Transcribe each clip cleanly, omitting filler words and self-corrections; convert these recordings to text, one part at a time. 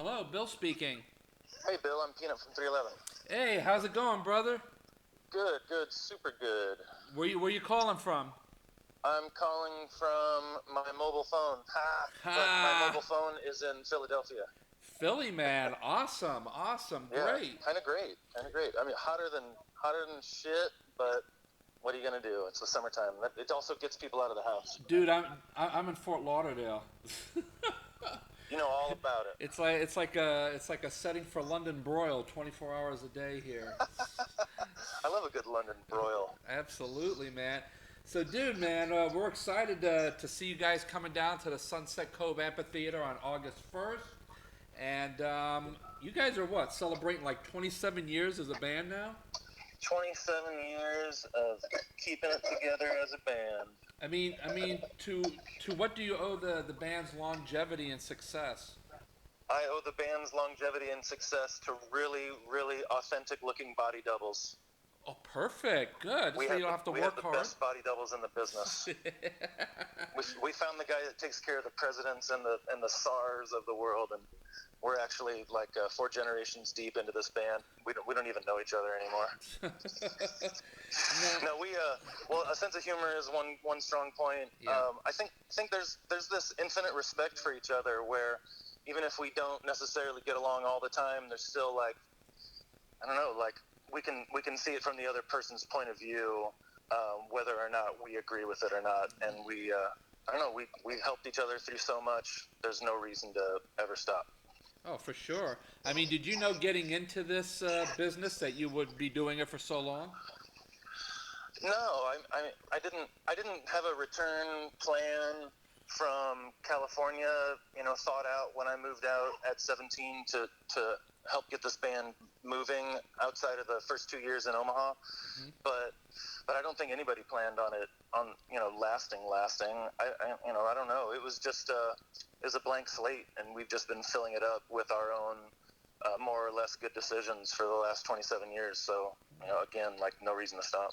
Hello, Bill speaking. Hey Bill, I'm Peanut from 311. Hey, how's it going, brother? Good, good, super good. Where you calling from? I'm calling from my mobile phone. Ha! But my mobile Ha! phone is in Philadelphia. Philly man, awesome, awesome, Yeah, great. kind of great, kind of great. I mean, hotter than shit, but what are you gonna do? It's the summertime. It also gets people out of the house. Dude, I'm in Fort Lauderdale. You know all about it. It's like a setting for London broil, 24 hours a day here. I love a good London broil. Absolutely, man. So, dude, man, we're excited to see you guys coming down to the Sunset Cove Amphitheater on August 1st. And you guys are what, celebrating like 27 years as a band now? 27 years of keeping it together as a band. To what do you owe the band's longevity and success? I owe the band's longevity and success to really, really authentic-looking body doubles. Oh, perfect. Good. We So you have don't the, have to we have work the hard. best body doubles in the business. We found the guy that takes care of the presidents and the SARS of the world, and we're actually like 4 generations deep into this band. We don't even know each other anymore. Now, No, well, a sense of humor is one strong point. yeah. I think there's this infinite respect for each other where even if we don't necessarily get along all the time, there's still like, I don't know, like we can see it from the other person's point of view, whether or not we agree with it or not, and I don't know, we helped each other through so much. There's no reason to ever stop. Oh, for sure. Did you know getting into this business that you would be doing it for so long? No, I didn't have a return plan from California, thought out when I moved out at 17 to help get this band moving outside of the first 2 years in Omaha. Hmm. But I don't think anybody planned on it lasting. I don't know. It was just it was a blank slate, and we've just been filling it up with our own more or less good decisions for the last 27 years. So again, like no reason to stop.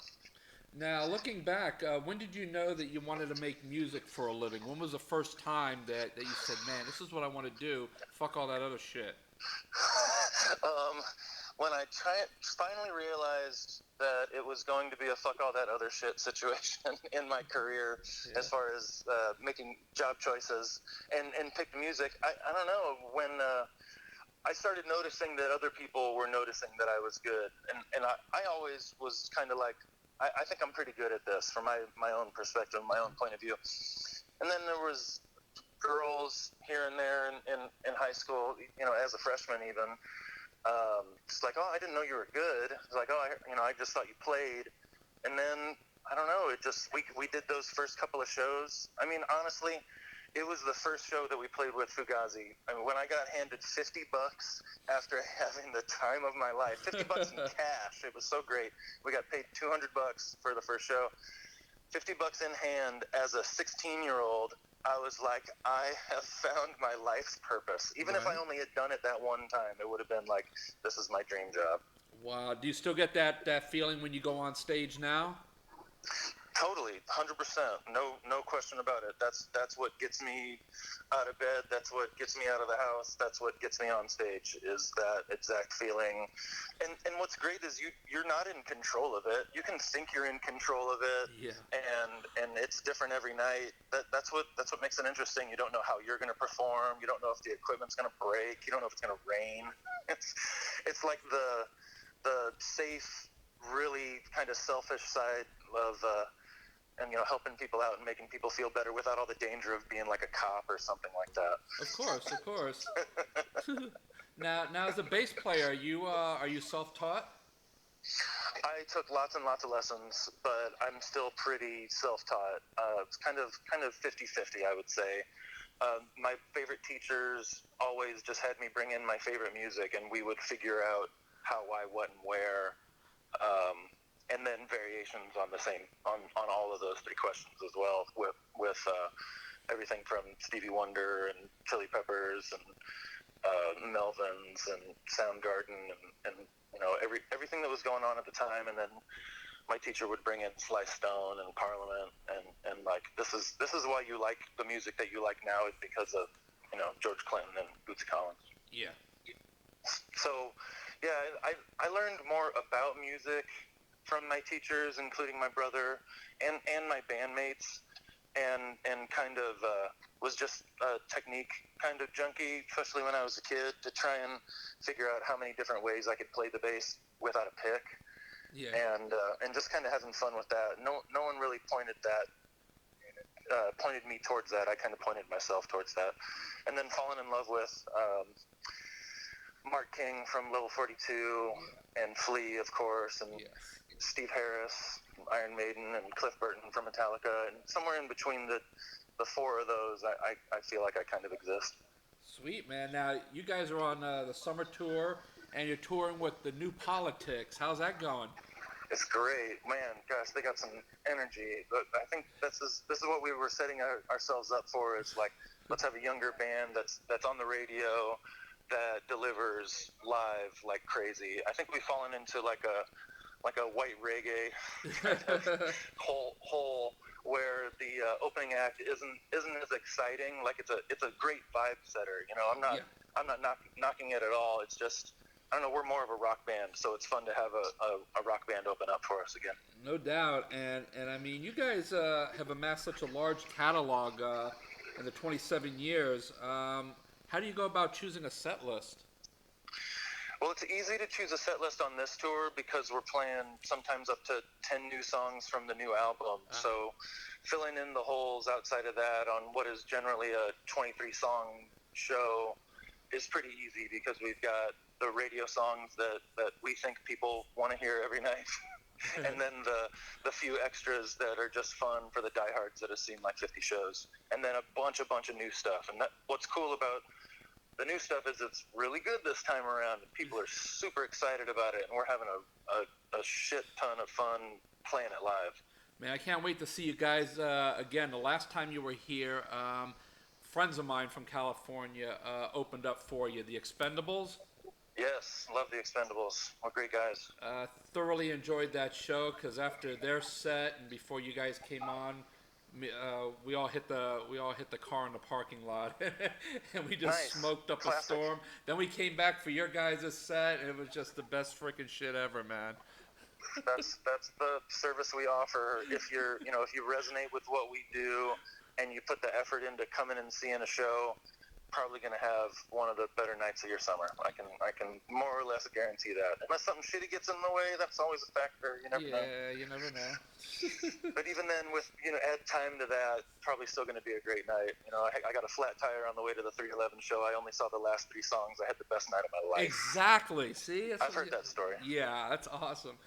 Now, looking back, when did you know that you wanted to make music for a living? When was the first time that you said, man, this is what I want to do? Fuck all that other shit. um, when I finally realized that it was going to be a fuck all that other shit situation in my career, Yeah. as far as making job choices and picked music, I don't know, when I started noticing that other people were noticing that I was good. And I always was kind of like, I think I'm pretty good at this from my own perspective, my own point of view. And then there was girls here and there in high school, as a freshman even, it's like, oh, I didn't know you were good. It's like, oh, I just thought you played. And then, I don't know, it just, we did those first couple of shows. I mean, honestly, it was the first show that we played with Fugazi. I mean, when I got handed $50 after having the time of my life, $50 in cash, it was so great. We got paid $200 for the first show. $50 in hand as a 16-year-old, I was like, I have found my life's purpose. Even if I Right. only had done it that one time, it would have been like, this is my dream job. Wow. Do you still get that feeling when you go on stage now? Totally, 100%. No question about it. That's what gets me out of bed. That's what gets me out of the house. That's what gets me on stage, is that exact feeling. And what's great is you're not in control of it. You can think you're in control of it, Yeah. and it's different every night. That's what makes it interesting. You don't know how you're going to perform. You don't know if the equipment's going to break. You don't know if it's going to rain. It's like the safe, really kind of selfish side of and helping people out and making people feel better without all the danger of being like a cop or something like that. Of course, of course. Now, as a bass player, are you self-taught? I took lots and lots of lessons, but I'm still pretty self-taught. It's kind of 50-50, I would say. My favorite teachers always just had me bring in my favorite music, and we would figure out how, why, what, and where. And then variations on the same on all of those three questions as well, with everything from Stevie Wonder and Chili Peppers and Melvins and Soundgarden and everything that was going on at the time. And then my teacher would bring in Sly Stone and Parliament and like, this is why you like the music that you like now, is because of George Clinton and Bootsy Collins. Yeah. So, yeah, I learned more about music from my teachers, including my brother and my bandmates, and kind of was just a technique kind of junkie, especially when I was a kid, to try and figure out how many different ways I could play the bass without a pick, Yeah. and just kind of having fun with that. No one really pointed me towards that. I kind of pointed myself towards that, and then falling in love with Mark King from Level 42, Yeah. and Flea, of course, and Yes. Steve Harris from Iron Maiden, and Cliff Burton from Metallica, and somewhere in between the four of those, I feel like I kind of exist. Sweet, man. Now, you guys are on the summer tour, and you're touring with the New Politics. How's that going? It's great, man. Gosh, they got some energy. But I think this is what we were setting ourselves up for. Is like, let's have a younger band that's on the radio, that delivers live like crazy. I think we've fallen into like a white reggae kind of hole where the opening act isn't as exciting. Like it's a great vibe setter. You know, Yeah. I'm not knocking it at all. It's just, I don't know. We're more of a rock band, so it's fun to have a rock band open up for us again. No doubt, and I mean, you guys have amassed such a large catalog in the 27 years. How do you go about choosing a set list? Well, it's easy to choose a set list on this tour because we're playing sometimes up to 10 new songs from the new album. So filling in the holes outside of that on what is generally a 23-song show is pretty easy because we've got the radio songs that we think people want to hear every night. And then the few extras that are just fun for the diehards that have seen like 50 shows. And then a bunch of new stuff. And what's cool about the new stuff is it's really good this time around. People are super excited about it, and we're having a shit ton of fun playing it live. Man, I can't wait to see you guys again. The last time you were here, friends of mine from California opened up for you, the Expendables. Yes, love the Expendables. What great guys. Thoroughly enjoyed that show because after their set and before you guys came on, we all hit the car in the parking lot and we just Nice. smoked up Classic. a storm. Then we came back for your guys' set and it was just the best freaking shit ever, man. That's the service we offer. If if you resonate with what we do and you put the effort into coming and seeing a show, probably going to have one of the better nights of your summer. I can more or less guarantee that. Unless something shitty gets in the way, that's always a factor. You never know. Yeah, you never know. But even then, with add time to that, probably still going to be a great night. I got a flat tire on the way to the 311 show. I only saw the last 3 songs. I had the best night of my life. Exactly. See, I've heard that story. Yeah, that's awesome.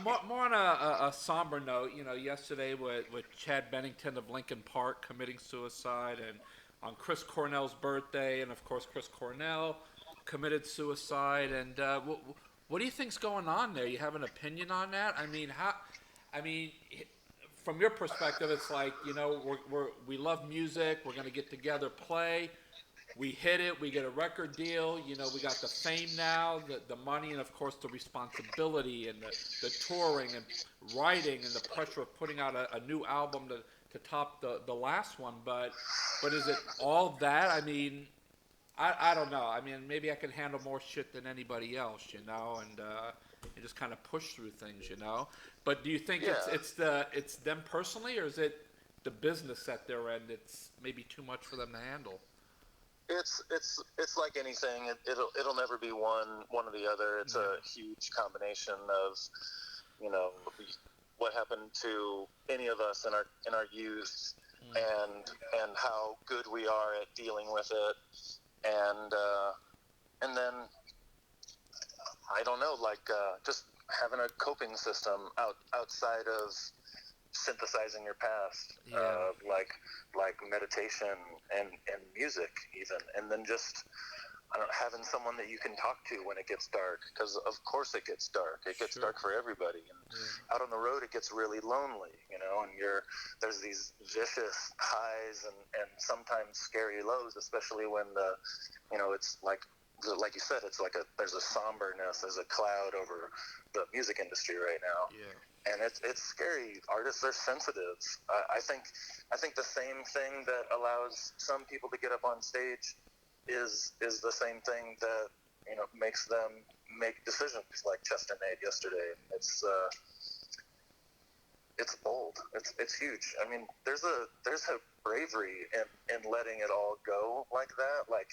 More on a somber note, yesterday with Chad Bennington of Lincoln Park committing suicide, and on Chris Cornell's birthday, and of course Chris Cornell committed suicide. And what do you think's going on there? You have an opinion on that? I mean, from your perspective, it's like we love music. We're gonna get together, play. We hit it. We get a record deal. We got the fame now, the money, and of course the responsibility and the touring and writing and the pressure of putting out a new album to top the last one. But is it all that? I mean, I don't know. I mean, maybe I can handle more shit than anybody else, and just kind of push through things, But do you think it's them personally, or is it the business at their end? It's maybe too much for them to handle. It's like anything. It'll never be one or the other. It's a huge combination of what happened to any of us in our youth, and how good we are at dealing with it, and then I don't know, like just having a coping system outside of synthesizing your past, like meditation and music even, and then just having someone that you can talk to when it gets dark, because of course it gets dark. It gets dark for everybody, and out on the road it gets really lonely, and there's these vicious highs and sometimes scary lows, especially when it's like you said, it's like there's a somberness, there's a cloud over the music industry right now. And it's scary. Artists are sensitive. I think the same thing that allows some people to get up on stage is the same thing that makes them make decisions like Chester made yesterday. It's bold. It's huge. I mean, there's a bravery in letting it all go like that. Like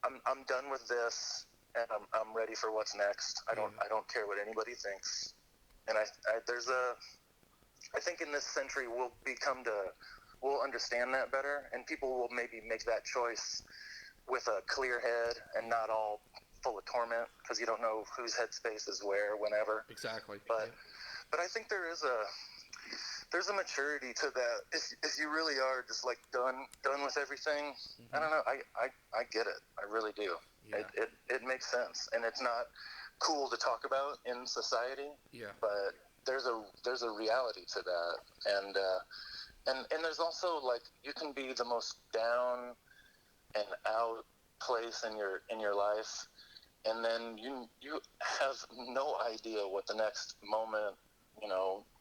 I'm done with this, and I'm ready for what's next. I don't care what anybody thinks. And I think in this century we'll understand that better, and people will maybe make that choice with a clear head and not all full of torment, because you don't know whose headspace is where, whenever. Exactly. But I think there's a maturity to that. If you really are just like done with everything, I don't know. I get it. I really do. Yeah. It makes sense, and it's not cool to talk about in society. Yeah. But there's a reality to that, and there's also, like, you can be the most down and out place in your life, and then you have no idea what the next moment,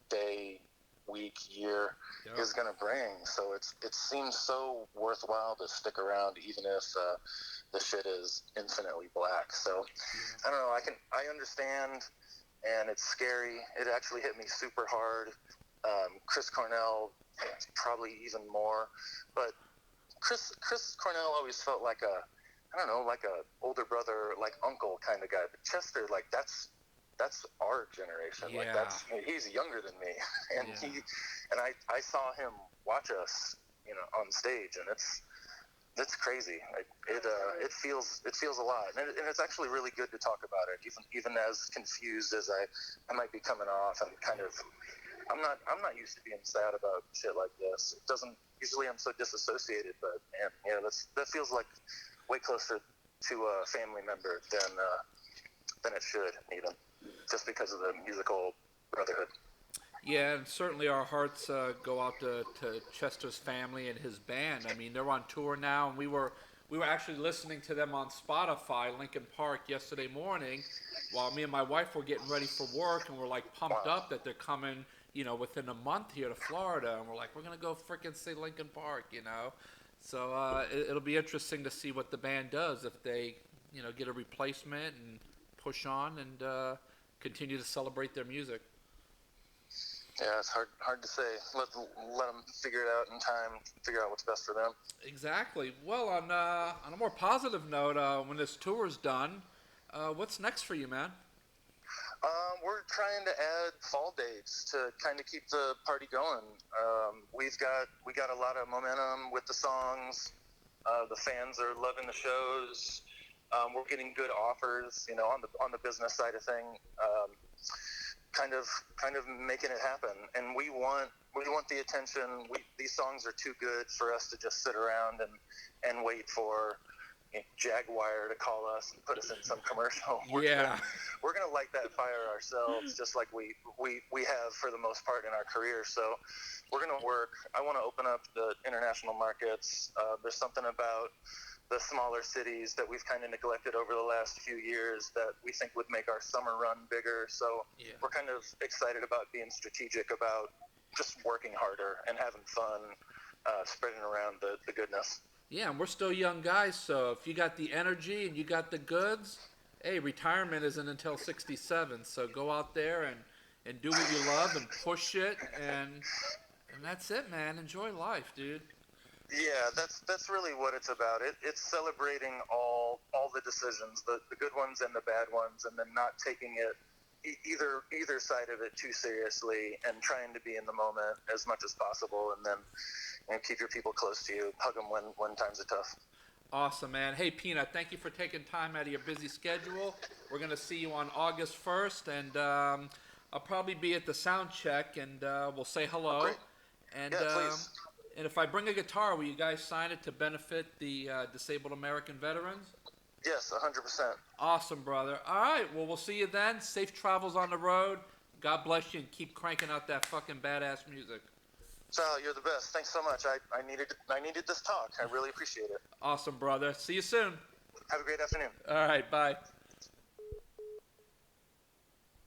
day, week, year is going to bring. So it seems so worthwhile to stick around, even if the shit is infinitely black. So I don't know. I understand, and it's scary. It actually hit me super hard. Chris Cornell, probably even more, but Chris Cornell always felt like a older brother, like uncle kind of guy. But Chester, like, that's our generation. Yeah. Like, he's younger than me, and I saw him watch us, on stage, and it's crazy. It feels a lot, and it's actually really good to talk about it, even as confused as I might be coming off. And kind of, I'm not used to being sad about shit like this. It doesn't usually. I'm so disassociated, but man, that feels like way closer to a family member than it should, even just because of the musical brotherhood. Yeah, and certainly our hearts go out to Chester's family and his band. I mean, they're on tour now, and we were actually listening to them on Spotify, Lincoln Park, yesterday morning, while me and my wife were getting ready for work, and we're like pumped up that they're coming, within a month here to Florida, and we're like, we're gonna go frickin' see Lincoln Park, So it'll be interesting to see what the band does if they, get a replacement and push on and continue to celebrate their music. Yeah, it's hard to say. Let them figure it out in time. Figure out what's best for them. Exactly. Well, on a more positive note, when this tour is done, what's next for you, man? We're trying to add fall dates to kind of keep the party going. We got a lot of momentum with the songs. The fans are loving the shows. We're getting good offers, on the business side of thing. Kind of making it happen, and we want the attention. These songs are too good for us to just sit around and wait for Jaguar to call us and put us in some commercial. We're gonna light that fire ourselves, just like we have for the most part in our career. So we're gonna work. I want to open up the international markets. There's something about the smaller cities that we've kind of neglected over the last few years that we think would make our summer run bigger. So we're kind of excited about being strategic about just working harder and having fun, spreading around the goodness. Yeah, and we're still young guys, so if you got the energy and you got the goods, hey, retirement isn't until 67, so go out there and do what you love and push it, and that's it, man. Enjoy life, dude. Yeah, that's really what it's about. It's celebrating all the decisions, the good ones and the bad ones, and then not taking it either side of it too seriously, and trying to be in the moment as much as possible, and then keep your people close to you, hug them when times are tough. Awesome, man. Hey, Peanut, thank you for taking time out of your busy schedule. We're going to see you on August 1st, and I'll probably be at the sound check, and we'll say hello. Great. And, yeah, please. And if I bring a guitar, will you guys sign it to benefit the disabled American veterans? Yes, 100%. Awesome, brother. All right, well, we'll see you then. Safe travels on the road. God bless you, and keep cranking out that fucking badass music. Sal, you're the best. Thanks so much. I needed this talk. I really appreciate it. Awesome, brother. See you soon. Have a great afternoon. All right, bye.